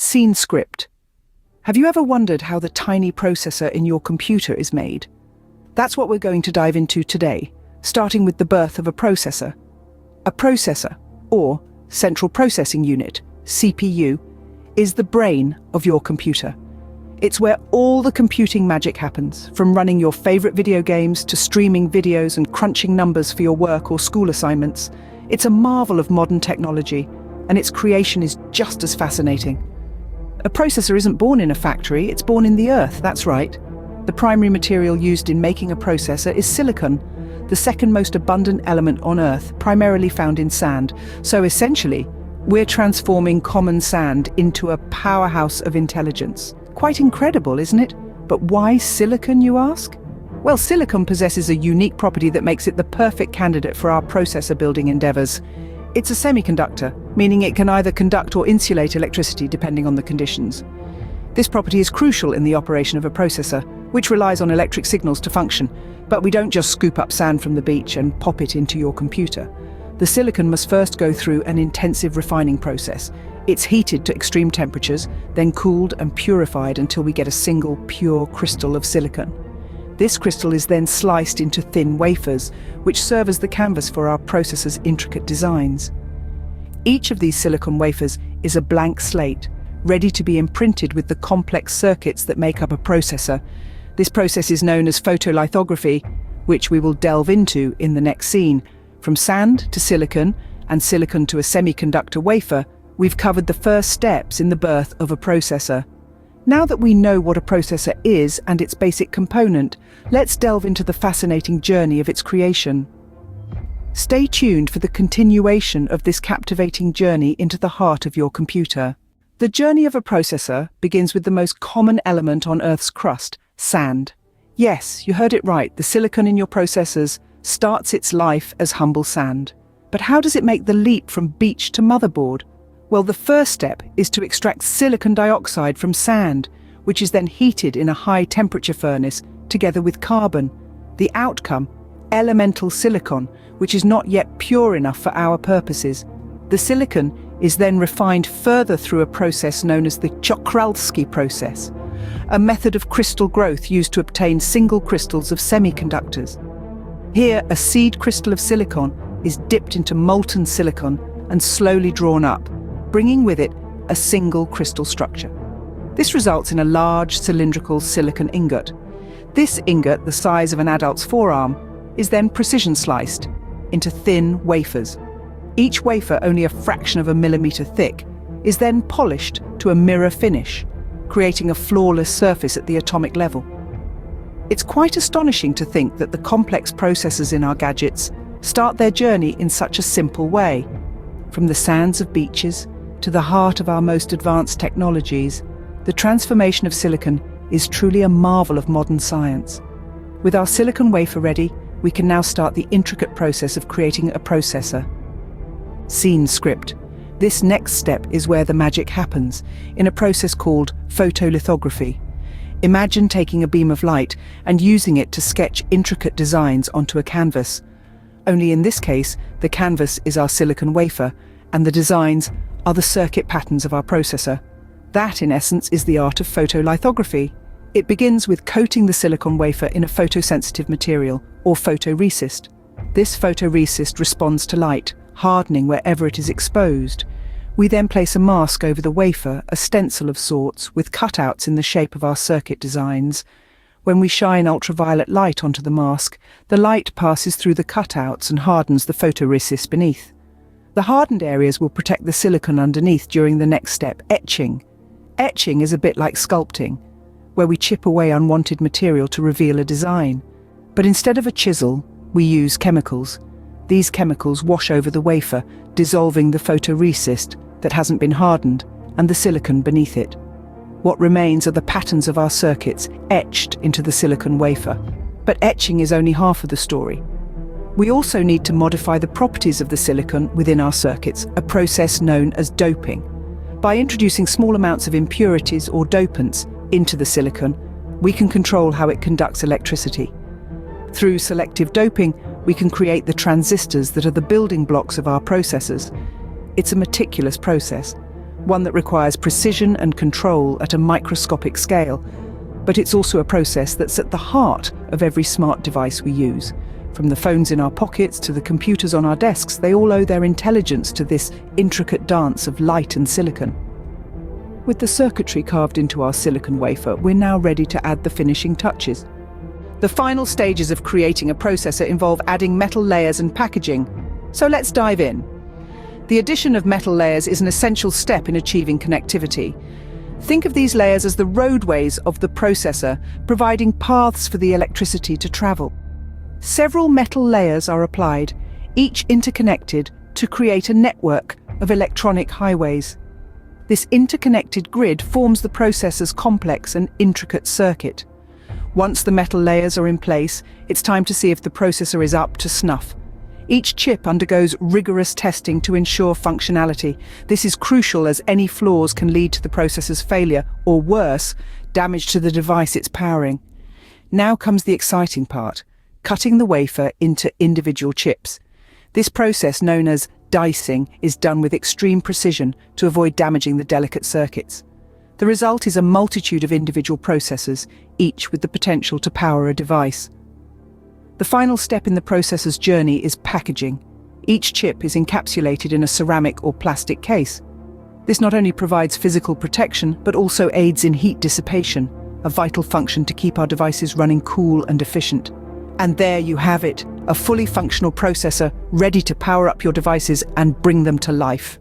Scene script. Have you ever wondered how the tiny processor in your computer is made? That's what we're going to dive into today, starting with the birth of a processor. A processor, or Central Processing Unit, CPU, is the brain of your computer. It's where all the computing magic happens, from running your favorite video games to streaming videos and crunching numbers for your work or school assignments. It's a marvel of modern technology, and its creation is just as fascinating. A processor isn't born in a factory, it's born in the earth, that's right. The primary material used in making a processor is silicon, the second most abundant element on Earth, primarily found in sand. So essentially, we're transforming common sand into a powerhouse of intelligence. Quite incredible, isn't it? But why silicon, you ask? Well, silicon possesses a unique property that makes it the perfect candidate for our processor building endeavors. It's a semiconductor, meaning it can either conduct or insulate electricity depending on the conditions. This property is crucial in the operation of a processor, which relies on electric signals to function. But we don't just scoop up sand from the beach and pop it into your computer. The silicon must first go through an intensive refining process. It's heated to extreme temperatures, then cooled and purified until we get a single pure crystal of silicon. This crystal is then sliced into thin wafers, which serve as the canvas for our processor's intricate designs. Each of these silicon wafers is a blank slate, ready to be imprinted with the complex circuits that make up a processor. This process is known as photolithography, which we will delve into in the next scene. From sand to silicon, and silicon to a semiconductor wafer, we've covered the first steps in the birth of a processor. Now that we know what a processor is and its basic component, let's delve into the fascinating journey of its creation. Stay tuned for the continuation of this captivating journey into the heart of your computer. The journey of a processor begins with the most common element on Earth's crust, sand. Yes, you heard it right, the silicon in your processors starts its life as humble sand. But how does it make the leap from beach to motherboard? Well, the first step is to extract silicon dioxide from sand, which is then heated in a high-temperature furnace together with carbon. The outcome, elemental silicon, which is not yet pure enough for our purposes. The silicon is then refined further through a process known as the Czochralski process, a method of crystal growth used to obtain single crystals of semiconductors. Here, a seed crystal of silicon is dipped into molten silicon and slowly drawn up, bringing with it a single crystal structure. This results in a large cylindrical silicon ingot. This ingot, the size of an adult's forearm, is then precision sliced into thin wafers. Each wafer, only a fraction of a millimeter thick, is then polished to a mirror finish, creating a flawless surface at the atomic level. It's quite astonishing to think that the complex processes in our gadgets start their journey in such a simple way. From the sands of beaches to the heart of our most advanced technologies, the transformation of silicon is truly a marvel of modern science. With our silicon wafer ready, we can now start the intricate process of creating a processor. Scene script. This next step is where the magic happens, in a process called photolithography. Imagine taking a beam of light and using it to sketch intricate designs onto a canvas. Only in this case, the canvas is our silicon wafer, and the designs are the circuit patterns of our processor. That, in essence, is the art of photolithography. It begins with coating the silicon wafer in a photosensitive material, or photoresist. This photoresist responds to light, hardening wherever it is exposed. We then place a mask over the wafer, a stencil of sorts, with cutouts in the shape of our circuit designs. When we shine ultraviolet light onto the mask, the light passes through the cutouts and hardens the photoresist beneath. The hardened areas will protect the silicon underneath during the next step, etching. Etching is a bit like sculpting, where we chip away unwanted material to reveal a design. But instead of a chisel, we use chemicals. These chemicals wash over the wafer, dissolving the photoresist that hasn't been hardened and the silicon beneath it. What remains are the patterns of our circuits etched into the silicon wafer. But etching is only half of the story. We also need to modify the properties of the silicon within our circuits, a process known as doping. By introducing small amounts of impurities or dopants into the silicon, we can control how it conducts electricity. Through selective doping, we can create the transistors that are the building blocks of our processors. It's a meticulous process. one that requires precision and control at a microscopic scale. But it's also a process that's at the heart of every smart device we use. From the phones in our pockets to the computers on our desks, they all owe their intelligence to this intricate dance of light and silicon. With the circuitry carved into our silicon wafer, we're now ready to add the finishing touches. The final stages of creating a processor involve adding metal layers and packaging. So let's dive in. The addition of metal layers is an essential step in achieving connectivity. Think of these layers as the roadways of the processor, providing paths for the electricity to travel. Several metal layers are applied, each interconnected to create a network of electronic highways. This interconnected grid forms the processor's complex and intricate circuit. Once the metal layers are in place, it's time to see if the processor is up to snuff. Each chip undergoes rigorous testing to ensure functionality. This is crucial as any flaws can lead to the processor's failure, or worse, damage to the device it's powering. Now comes the exciting part: cutting the wafer into individual chips. This process, known as dicing, is done with extreme precision to avoid damaging the delicate circuits. The result is a multitude of individual processors, each with the potential to power a device. The final step in the processor's journey is packaging. Each chip is encapsulated in a ceramic or plastic case. This not only provides physical protection, but also aids in heat dissipation, a vital function to keep our devices running cool and efficient. And there you have it, a fully functional processor ready to power up your devices and bring them to life.